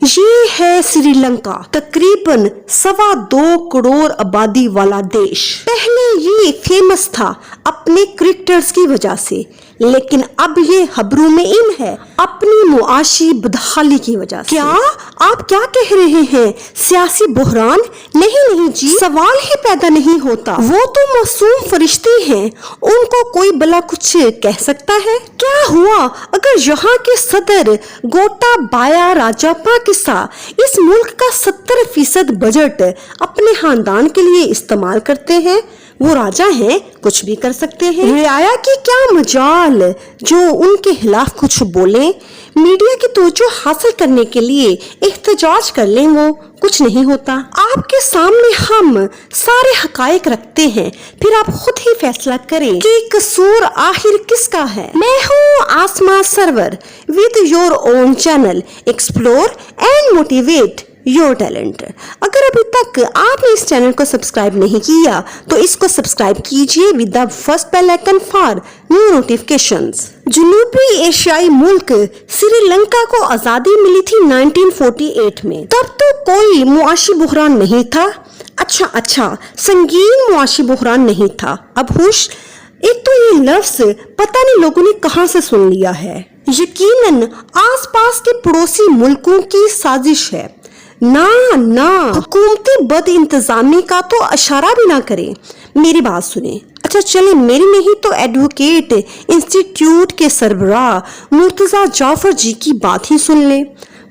یہ ہے سری لنکا، تقریباً 2.25 کروڑ آبادی والا دیش۔ پہلے یہ فیمس تھا اپنے کرکٹرز کی وجہ سے، لیکن اب یہ حبرو-میں-ان ہے اپنی معاشی بدحالی کی وجہ سے۔ کیا آپ کیا کہہ رہے ہیں؟ سیاسی بحران؟ نہیں جی، سوال ہی پیدا نہیں ہوتا۔ وہ تو معصوم فرشتے ہیں، ان کو کوئی بلا کچھ کہہ سکتا ہے؟ کیا ہوا اگر یہاں کے صدر گوٹابایا راجاپاکسا اس ملک کا 70% بجٹ اپنے خاندان کے لیے استعمال کرتے ہیں؟ وہ راجا ہیں، کچھ بھی کر سکتے ہیں۔ رعایا کی کیا مجال جو ان کے خلاف کچھ بولیں؟ میڈیا کی توجہ حاصل کرنے کے لیے احتجاج کر لیں، وہ کچھ نہیں ہوتا۔ آپ کے سامنے ہم سارے حقائق رکھتے ہیں، پھر آپ خود ہی فیصلہ کریں کہ قصور آخر کس کا ہے۔ میں ہوں آسما سرور with your own channel explore and motivate your talent۔ اگر ابھی تک آپ نے اس چینل کو سبسکرائب نہیں کیا تو اس کو سبسکرائب کیجئے with the first bell icon for new notifications۔ جنوبی ایشیائی ملک سری لنکا کو آزادی ملی تھی 1948 میں۔ تب تو کوئی معاشی بحران نہیں تھا۔ اچھا سنگین معاشی بحران نہیں تھا۔ اب ہوش، ایک تو یہ لفظ پتہ نہیں لوگوں نے کہاں سے سن لیا ہے، یقیناً آس پاس کے پڑوسی ملکوں کی سازش ہے۔ نہ حکومتی بد انتظامی کا تو اشارہ بھی نہ کریں، میری بات سنیں۔ اچھا چلیں، میری نہیں تو ایڈوکیٹ انسٹیٹیوٹ کے سربراہ مرتضیٰ جعفر جی کی بات ہی سن لیں۔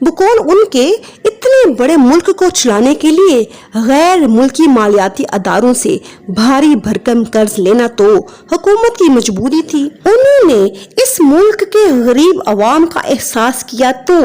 بقول ان کے اتنے بڑے ملک کو چلانے کے لیے غیر ملکی مالیاتی اداروں سے بھاری بھرکم قرض لینا تو حکومت کی مجبوری تھی۔ انہوں نے اس ملک کے غریب عوام کا احساس کیا تو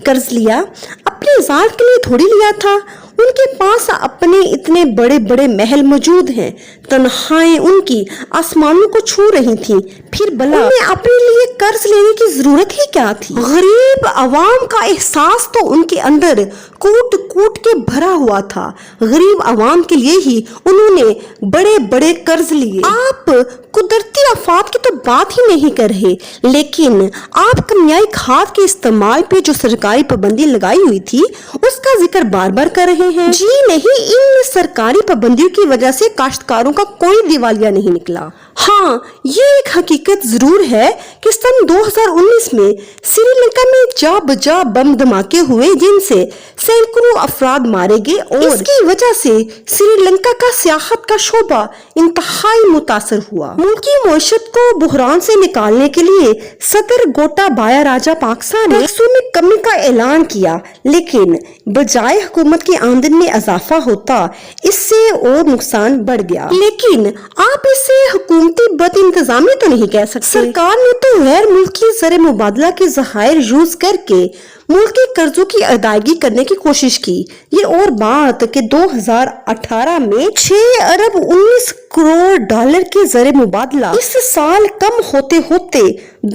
قرض لیا، اپنے ذات کے لیے تھوڑی لیا تھا۔ ان کے پاس اپنے اتنے بڑے بڑے محل موجود ہیں، تنخواہیں ان کی آسمانوں کو چھو رہی تھیں، پھر بلا انہیں اپنے لیے قرض لینے کی ضرورت ہی کیا تھی؟ غریب عوام کا احساس تو ان کے اندر کوٹ کوٹ کے بھرا ہوا تھا۔ غریب عوام کے لیے ہی انہوں نے بڑے بڑے قرض لیے۔ آپ قدرتی آفات کی تو بات ہی نہیں کر رہے، لیکن آپ کیمیائی کھاد کے استعمال پہ جو سرکاری پابندی لگائی ہوئی تھی اس کا ذکر بار بار کر رہے ہیں۔ جی نہیں، ان سرکاری پابندیوں کی وجہ سے کاشتکاروں کا کوئی دیوالیہ نہیں نکلا۔ ہاں، یہ ایک حقیقت ضرور ہے کہ سن 2019 میں سری لنکا میں جا بجا بم دھماکے ہوئے جن سے سینکڑوں افراد مارے گئے، اور اس کی وجہ سے سری لنکا کا سیاحت کا شعبہ انتہائی متاثر ہوا۔ ملکی معیشت کو بحران سے نکالنے کے لیے صدر گوٹابایا راجاپاکسا نے ٹیکسوں میں کمی کا اعلان کیا، لیکن بجائے حکومت کی آمدن میں اضافہ ہوتا اس سے اور نقصان بڑھ گیا۔ لیکن آپ اسے حکومتی بد انتظامی تو نہیں کہہ سکتے۔ سرکار نے تو غیر ملکی زر مبادلہ کے ذخائر یوز کر کے ملکی قرضوں کی ادائیگی کرنے کی کوشش کی۔ یہ اور بات کہ 2018 میں 6 ارب 19 کروڑ ڈالر کے زر مبادلہ اس سال کم ہوتے ہوتے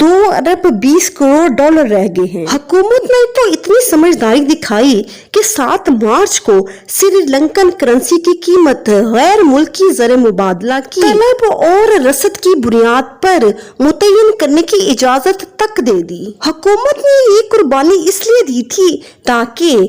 2 ارب 20 کروڑ ڈالر رہ گئے ہیں۔ حکومت نے تو اتنی سمجھداری دکھائی کہ 7 مارچ کو سری لنکن کرنسی کی قیمت غیر ملکی زر مبادلہ کی طلب اور رسد کی بنیاد پر متعین کرنے کی اجازت تک دے دی۔ حکومت نے یہ قربانی اس لیے دی تھی تاکہ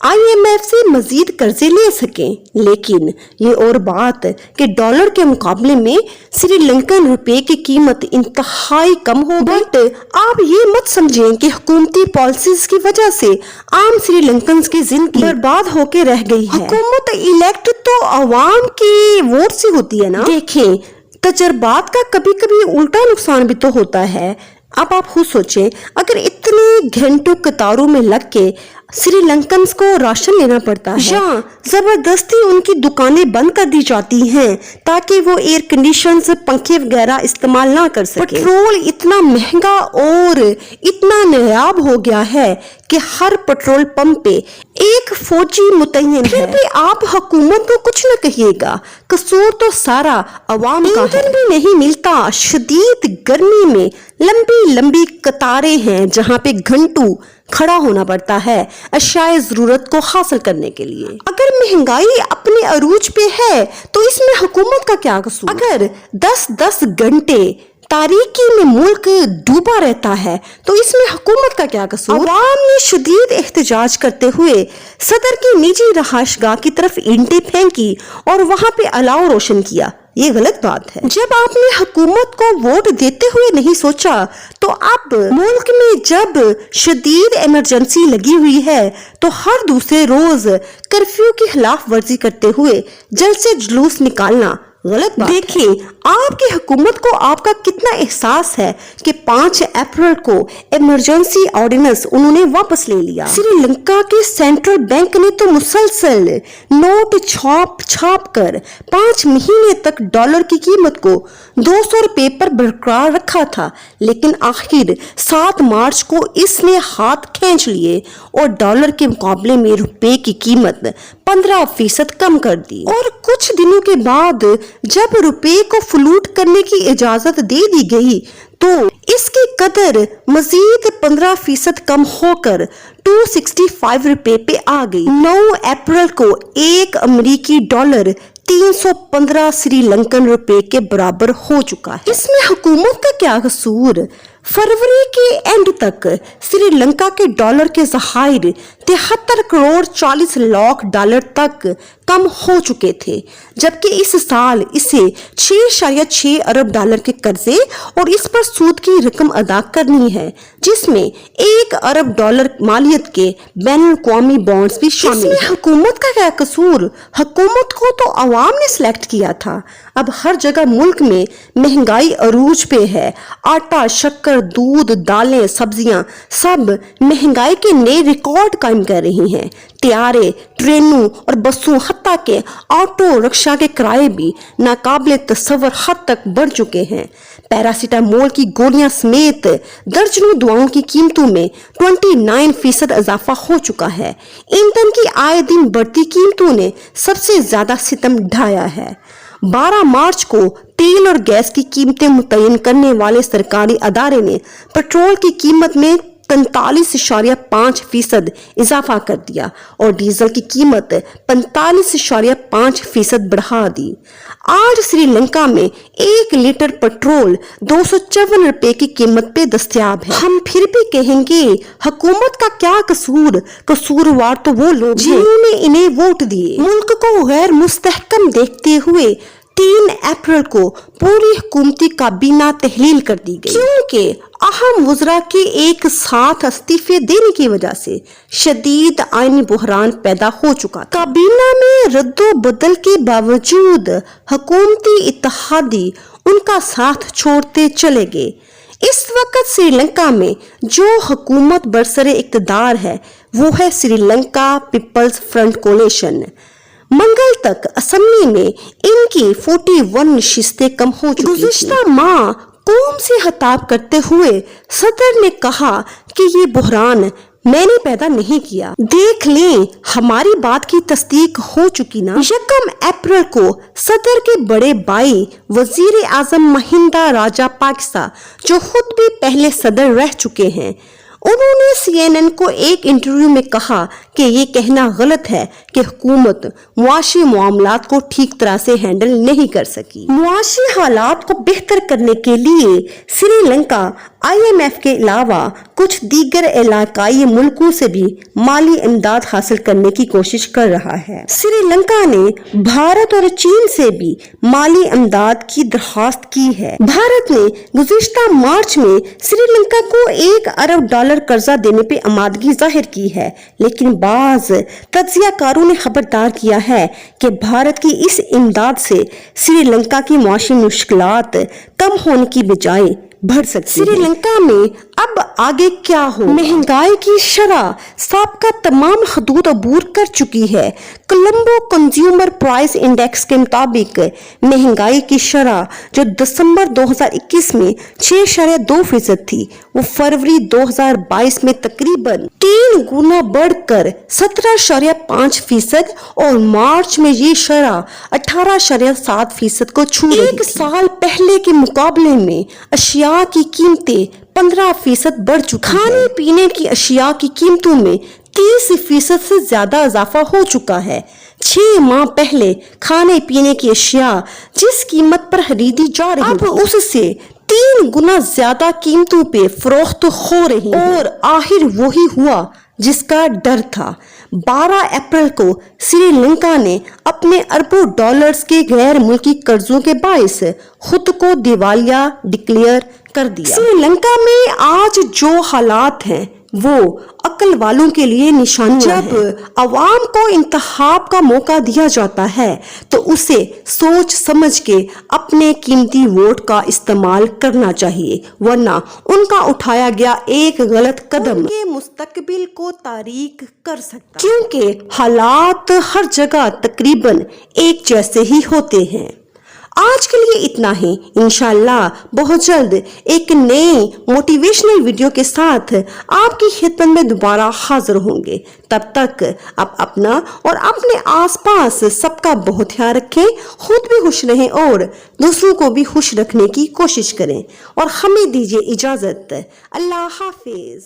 IMF سے مزید قرضے لے سکیں، لیکن یہ اور بات کہ ڈالر کے مقابلے میں سری لنکن روپے کی قیمت انتہائی کم ہو گئی۔ بٹ آپ یہ مت سمجھیں کہ حکومتی پالیسیز کی وجہ سے عام سری لنکنز کی زندگی برباد ہو کے رہ گئی ہے۔ حکومت الیکٹ تو عوام کے ووٹ سے ہوتی ہے نا۔ دیکھیں، تجربات کا کبھی کبھی الٹا نقصان بھی تو ہوتا ہے۔ اب آپ خود سوچیں، اگر اتنے گھنٹوں قطاروں میں لگ کے سری لنکنز کو راشن لینا پڑتا ہے یا زبردستی ان کی دکانیں بند کر دی جاتی ہیں تاکہ وہ ایئر کنڈیشنز، پنکھے وغیرہ استعمال نہ کر سکیں، پٹرول اتنا مہنگا اور اتنا نایاب ہو گیا ہے کہ ہر پٹرول پمپ پہ ایک فوجی متعین ہے، پھر بھی آپ حکومت کو کچھ نہ کہیے گا، قصور تو سارا عوام کا ہے۔ ایندھن بھی نہیں ملتا، شدید گرمی میں لمبی لمبی قطاریں ہیں جہاں پہ گھنٹوں کھڑا ہونا پڑتا ہے اشیاء ضرورت کو حاصل کرنے کے لیے۔ اگر مہنگائی اپنے عروج پہ ہے تو اس میں حکومت کا کیا قصور؟ اگر 10 گھنٹے तारीकी में मुल्क डूबा रहता है तो इसमें हुकूमत का क्या कसूर। अवाम ने शदीद एहतजाज करते हुए सदर की निजी रहायशगाह की तरफ ईंटें फेंकी और वहां पे अलाव रोशन किया। ये गलत बात है। जब आपने हुकूमत को वोट देते हुए नहीं सोचा तो अब मुल्क में जब शदीद इमरजेंसी लगी हुई है तो हर दूसरे रोज कर्फ्यू की खिलाफ वर्जी करते हुए जल्द से जुलूस निकालना गलत बात। देखिए आपकी हुकूमत को आपका कितना एहसास है कि 5 अप्रैल को इमरजेंसी ऑर्डिनेंस उन्होंने वापस ले लिया। श्रीलंका के सेंट्रल बैंक ने तो मुसलसल नोट छाप कर 5 महीने तक डॉलर की कीमत को 200 रुपए पर बरकरार रखा था, लेकिन आखिर 7 मार्च को इसने हाथ खींच लिए और डॉलर के मुकाबले में रुपए की कीमत 15% कम कर दी। और कुछ दिनों के बाद जब रुपए को फ्लूट करने की इजाजत दे दी गई तो इसकी कदर मजीद 15% कम होकर 265 रुपए पे आ गई। 9 अप्रैल को 1 अमेरिकी डॉलर 315 श्रीलंकन रुपए के बराबर हो चुका है। इसमें हुकूमत का क्या कसूर। फरवरी के एंड तक श्रीलंका के डॉलर के ज़खायर 73 करोड़ 40 लाख डॉलर तक कम हो चुके थे, जबकि इस साल इसे 6.6 अरब डॉलर के कर्जे और इस पर सूद की रकम अदा करनी है, जिसमें 1 अरब डॉलर मालियत के बैनुल-अक़वामी बॉन्ड्स भी शामिल हैं। हुकूमत का क्या कसूर। हुकूमत को तो अवाम ने सिलेक्ट किया था। अब हर जगह मुल्क में महंगाई अरूज पे है। आटा, शक्कर, दूध, दालें, सब्जियां सब महंगाई के नए रिकॉर्ड कायम कर रही हैं। त्यारे, ट्रेनों और बसों हत्ता के ऑटो रिक्शा के किराए भी नाकाबिले तसव्वुर हद तक बढ़ चुके हैं। पैरासीटामोल की गोलियां समेत दर्जनों दवाओं की कीमतों में 29% इजाफा हो चुका है। ईंधन की आए दिन बढ़ती कीमतों ने सबसे ज्यादा सितम ढाया है। 12 मार्च को तेल और गैस की कीमतें मुतय्यन करने वाले सरकारी अदारे ने पेट्रोल की कीमत में 45.5% इजाफा कर दिया और डीजल की कीमत 45.5% बढ़ा दी। आज श्रीलंका में 1 लीटर पेट्रोल 254 रुपए की कीमत पे दस्तयाब है। हम फिर भी कहेंगे हुकूमत का क्या कसूर। कसूरवार तो वो लोग जिन्होंने इन्हें वोट दिए। मुल्क को गैर मुस्तहकम देखते हुए 3 अप्रैल को पूरी हुकूमती काबीना तहलील कर दी गई, क्योंकि अहम वज़रा के एक साथ इस्तीफे देने की वजह से शदीद आईनी बुहरान पैदा हो चुका। काबीना में रद्दो बदल के बावजूद हुकूमती इत्तेहादी उनका साथ छोड़ते चले गए। इस वक्त श्रीलंका में जो हुकूमत बरसरे इक़्तिदार है वो है श्रीलंका पीपल्स फ्रंट कोalition। मंगल तक असेंबली में इनकी 41 नशिस्तें कम हो चुकी थीं। गुज़िश्ता माह कौम से खिताब करते हुए सदर ने कहा कि ये बुहरान मैंने पैदा नहीं किया। देख लें हमारी बात की तस्दीक हो चुकी ना। 1 अप्रैल को सदर के बड़े भाई वजीर आजम महिंदा राजापाक्सा, जो खुद भी पहले सदर रह चुके हैं, उन्होंने CNN को एक इंटरव्यू में कहा कि ये कहना गलत है कि हुकूमत मुआशी मामलात को ठीक तरह से हैंडल नहीं कर सकी। मुआशी हालात को बेहतर करने के लिए श्रीलंका IMF के अलावा कुछ दीगर इलाकाई मुल्कों से भी माली इमदाद हासिल करने की कोशिश कर रहा है। श्रीलंका ने भारत और चीन से भी माली इमदाद की दरख्वास्त की है। भारत ने गुज़िश्ता मार्च में श्रीलंका को 1 अरब डॉलर कर्जा देने पे आमादगी जाहिर की है, लेकिन बाज़ तज्ज़ियाकारों ने खबरदार किया है कि भारत की इस इमदाद से श्रीलंका की मुआशी मुश्किलात कम होने की बजाय बढ़ सकती है। श्रीलंका में अब आगे क्या हो। महंगाई की शरह साबका तमाम हदूद अबूर कर चुकी है। कोलंबो कंज्यूमर प्राइस इंडेक्स के मुताबिक महंगाई की शरह जो दिसंबर 2021 में 6.2% थी, वो फरवरी 2022 में तकरीबन 3 गुना बढ़कर 17.5% और मार्च में ये शरह 18.7% को छू रही थी। 1 साल पहले के मुकाबले में अशिया की कीमतें 15% बढ़ चुकी है। खाने पीने की अशिया की कीमतों में 30% से ज्यादा इजाफा हो चुका है। 6 माह पहले खाने पीने की अशिया जिस कीमत पर खरीदी जा रही थी, अब उससे 3 गुना ज्यादा कीमतों पे फरोख्त हो रही हैं। और आखिर वही हुआ जिसका डर था। 12 अप्रैल को श्रीलंका ने अपने अरबों डॉलर्स के गैर मुल्की कर्जों के बायस खुद को दिवालिया डिक्लेयर कर दिया। श्रीलंका में आज जो हालात हैं वो अक्ल वालों के लिए निशानियां हैं। जब अवाम को इंतखाब का मौका दिया जाता है तो उसे सोच समझ के अपने कीमती वोट का इस्तेमाल करना चाहिए, वरना उनका उठाया गया एक गलत कदम उनके मुस्तकबिल को तारीक कर सकता है। क्योंकि हालात हर जगह तकरीबन एक जैसे ही होते हैं। आज के लिए इतना ही। इंशाल्लाह बहुत जल्द एक नई मोटिवेशनल वीडियो के साथ आपकी खिदमत में दोबारा हाजिर होंगे। तब तक आप अपना और अपने आसपास सबका बहुत ख्याल रखें, खुद भी खुश रहें और दूसरों को भी खुश रखने की कोशिश करें। और हमें दीजिए इजाजत। अल्लाह हाफिज।